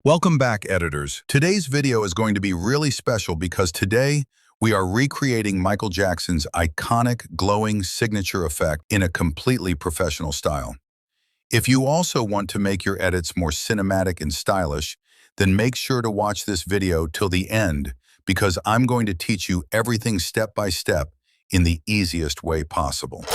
Welcome back, editors. Today's video is going to be really special because today we are recreating Michael Jackson's iconic glowing signature effect in a completely professional style. If you also want to make your edits more cinematic and stylish, then make sure to watch this video till the end because I'm going to teach you everything step by step in the easiest way possible.